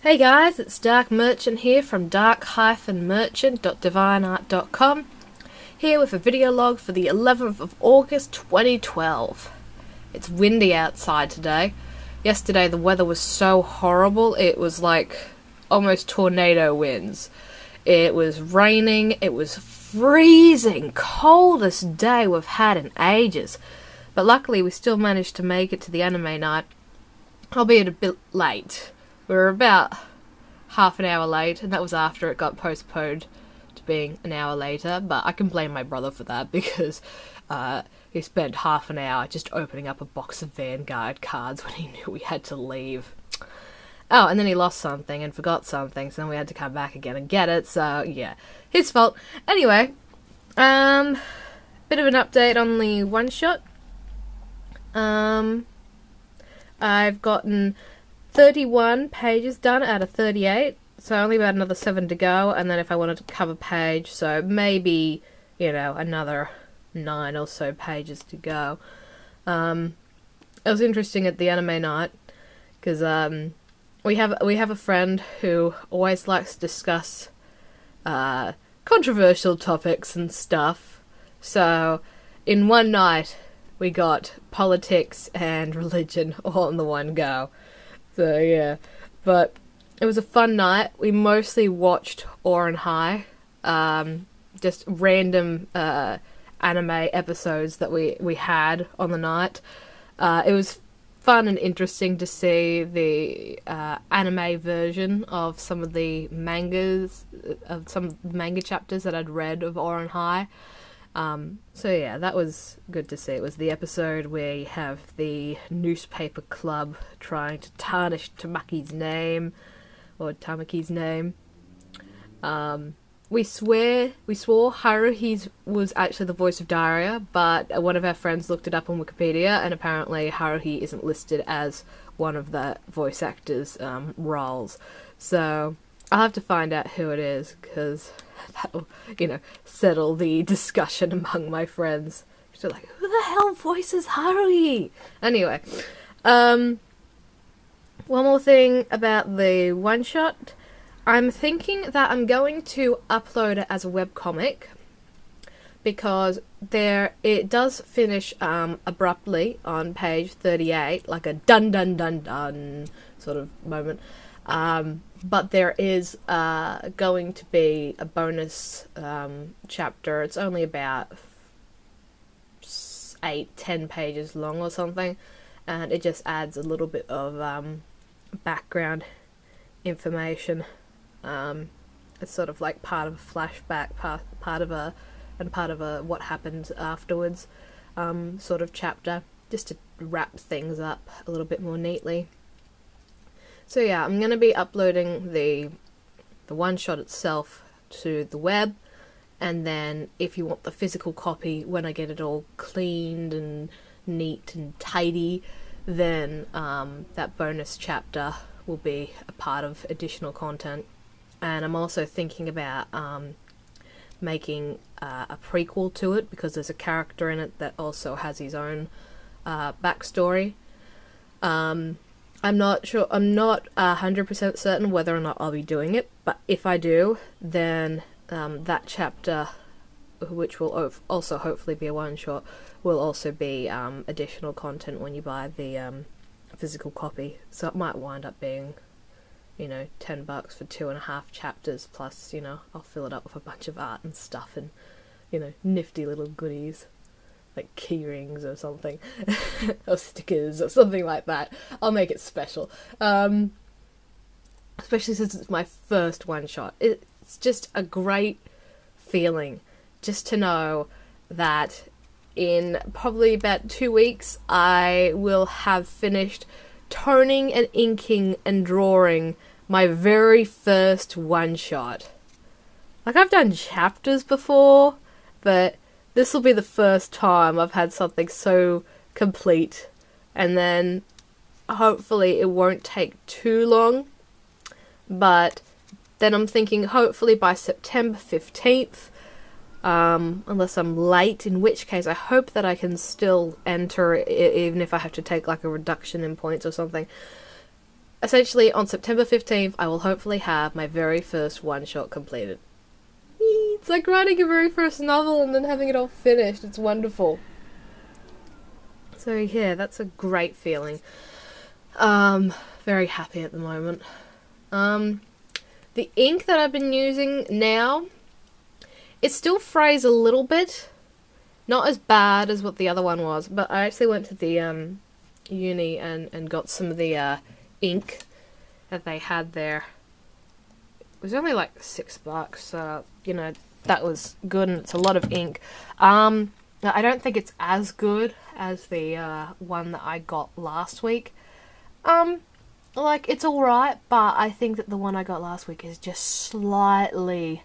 Hey guys, it's Dark Merchant here from dark-merchant.divineart.com, here with a video log for the 11th of August 2012. It's windy outside today. Yesterday the weather was so horrible, it was like almost tornado winds. It was raining, it was freezing, coldest day we've had in ages. But luckily we still managed to make it to the anime night, albeit a bit late. We were about half an hour late, and that was after it got postponed to being an hour later, but I can blame my brother for that because he spent half an hour just opening up a box of Vanguard cards when he knew we had to leave. Oh, and then he lost something and forgot something, so then we had to come back again and get it, so yeah, his fault. Anyway, bit of an update on the one-shot. I've gotten 31 pages done out of 38, so only about another 7 to go, and then if I wanted to cover page, so maybe, you know, another 9 or so pages to go. It was interesting at the anime night, because we have a friend who always likes to discuss controversial topics and stuff, so in one night we got politics and religion all in the one go. So yeah, but it was a fun night. We mostly watched Ouran High, just random anime episodes that we had on the night. It was fun and interesting to see the anime version of some of the mangas, of some manga chapters that I'd read of Ouran High. So yeah, that was good to see. It was the episode where you have the newspaper club trying to tarnish Tamaki's name, or Tamaki's name. We swore Haruhi was actually the voice of Daria, but one of our friends looked it up on Wikipedia, and apparently Haruhi isn't listed as one of the voice actors' roles. So I'll have to find out who it is, because that'll, you know, settle the discussion among my friends. They're like, who the hell voices Haruhi? Anyway, one more thing about the one-shot. I'm thinking that I'm going to upload it as a webcomic, because it does finish abruptly on page 38, like a dun dun dun dun sort of moment. But there is going to be a bonus chapter. It's only about 8-10 pages long or something, and it just adds a little bit of background information. It's sort of like part of a flashback, part of a what happened afterwards sort of chapter, just to wrap things up a little bit more neatly. So yeah, I'm going to be uploading the one-shot itself to the web, and then if you want the physical copy, when I get it all cleaned and neat and tidy, then that bonus chapter will be a part of additional content. And I'm also thinking about making a prequel to it, because there's a character in it that also has his own backstory. I'm not 100% certain whether or not I'll be doing it, but if I do, then that chapter, which will also hopefully be a one-shot, will also be additional content when you buy the physical copy. So it might wind up being, you know, $10 for 2.5 chapters, plus, you know, I'll fill it up with a bunch of art and stuff and, you know, nifty little goodies, like key rings or something, or stickers or something like that. I'll make it special. Especially since it's my first one-shot. It's just a great feeling just to know that in probably about 2 weeks I will have finished toning and inking and drawing my very first one-shot. Like, I've done chapters before, but this will be the first time I've had something so complete, and then hopefully it won't take too long, but then I'm thinking hopefully by September 15th, unless I'm late, in which case I hope that I can still enter, even if I have to take like a reduction in points or something. essentially on September 15th, I will hopefully have my very first one-shot completed. It's like writing your very first novel and then having it all finished. It's wonderful. So yeah, that's a great feeling. Very happy at the moment. The ink that I've been using now, it still frays a little bit. Not as bad as what the other one was, but I actually went to the uni and got some of the ink that they had there. It was only like $6, so you know, that was good, and it's a lot of ink. I don't think it's as good as the one that I got last week. Like, it's alright, but I think that the one I got last week is just slightly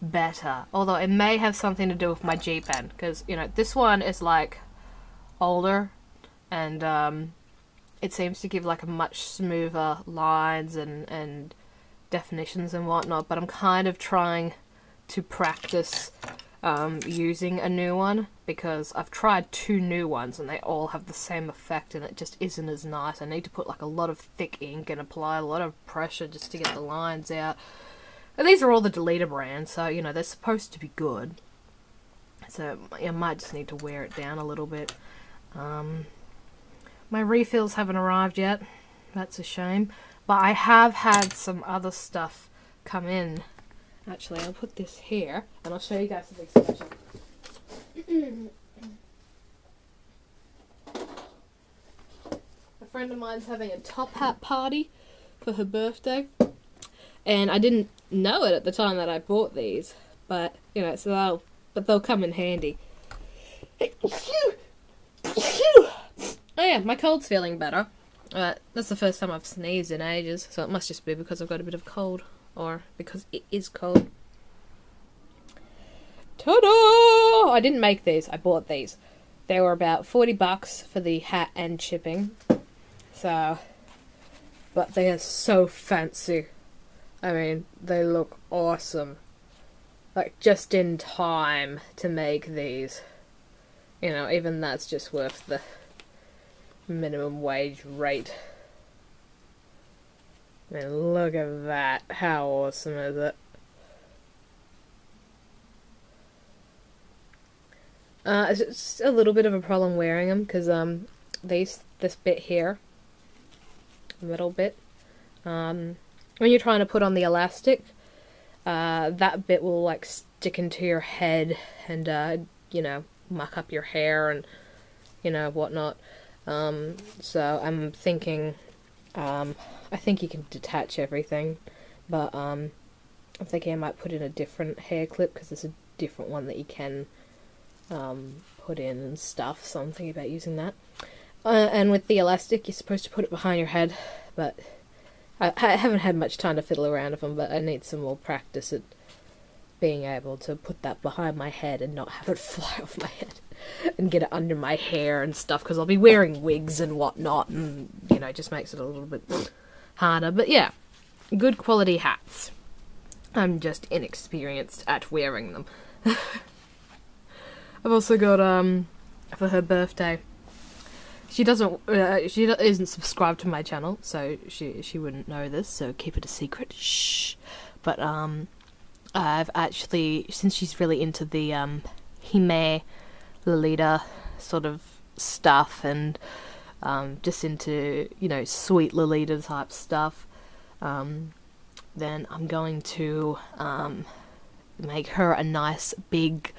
better. Although it may have something to do with my G pen, because, you know, this one is like older, and it seems to give like a much smoother lines and definitions and whatnot, but I'm kind of trying to practice using a new one, because I've tried 2 new ones and they all have the same effect and it just isn't as nice. I need to put like a lot of thick ink and apply a lot of pressure just to get the lines out. And these are all the Lolita brands, so you know, they're supposed to be good. So I might just need to wear it down a little bit. My refills haven't arrived yet. That's a shame. But I have had some other stuff come in. Actually, I'll put this here, and I'll show you guys something special. A friend of mine's having a top hat party for her birthday, and I didn't know it at the time that I bought these, but you know, so they'll come in handy. Oh yeah, my cold's feeling better. That's the first time I've sneezed in ages, so it must just be because I've got a bit of cold. Or because it is cold. Ta-da! I didn't make these, I bought these. They were about $40 for the hat and shipping. So, but they are so fancy. I mean, they look awesome. Like, just in time to make these. You know, even that's just worth the minimum wage rate. I mean, look at that. How awesome is it? It's just a little bit of a problem wearing them, because this bit here, middle bit, when you're trying to put on the elastic, that bit will like stick into your head and you know, muck up your hair and you know, whatnot. So I'm thinking, I think you can detach everything, but I'm thinking I might put in a different hair clip, because there's a different one that you can put in and stuff, so I'm thinking about using that. And with the elastic, you're supposed to put it behind your head, but I haven't had much time to fiddle around with them, but I need some more practice at being able to put that behind my head and not have it fly off my head and get it under my hair and stuff, because I'll be wearing wigs and whatnot, and you know, it just makes it a little bit harder. But yeah, good quality hats. I'm just inexperienced at wearing them. I've also got for her birthday, she isn't subscribed to my channel, so she wouldn't know this, so keep it a secret. Shh. But I've actually, since she's really into the Hime Lolita sort of stuff, and just into, you know, sweet Lolita type stuff, then I'm going to make her a nice big,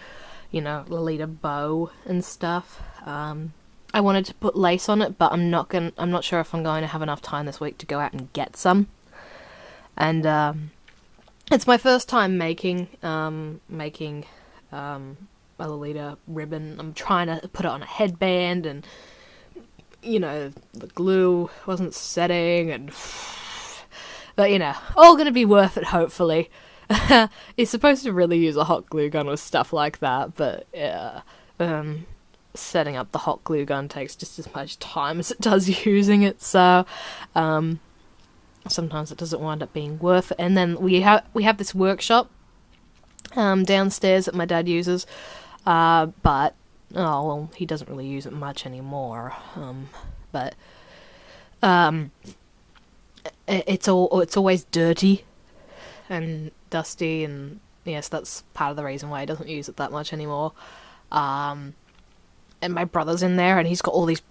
you know, Lolita bow and stuff. I wanted to put lace on it, but I'm not sure if I'm going to have enough time this week to go out and get some. And it's my first time making a Lolita ribbon. I'm trying to put it on a headband, and you know, the glue wasn't setting, and but you know, all gonna be worth it, hopefully. You're supposed to really use a hot glue gun with stuff like that, but yeah, setting up the hot glue gun takes just as much time as it does using it, so sometimes it doesn't wind up being worth it. And then we have this workshop downstairs that my dad uses, but oh well, he doesn't really use it much anymore. But it's always dirty and dusty, and yes, that's part of the reason why he doesn't use it that much anymore. And my brother's in there, and he's got all these,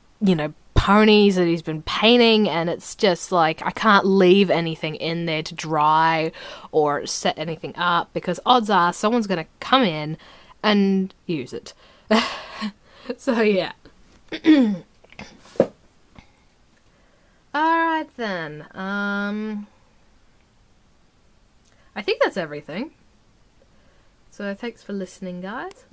ponies that he's been painting, and it's just like I can't leave anything in there to dry or set anything up because odds are someone's gonna come in and use it. So yeah. Alright then. I think that's everything. So thanks for listening, guys.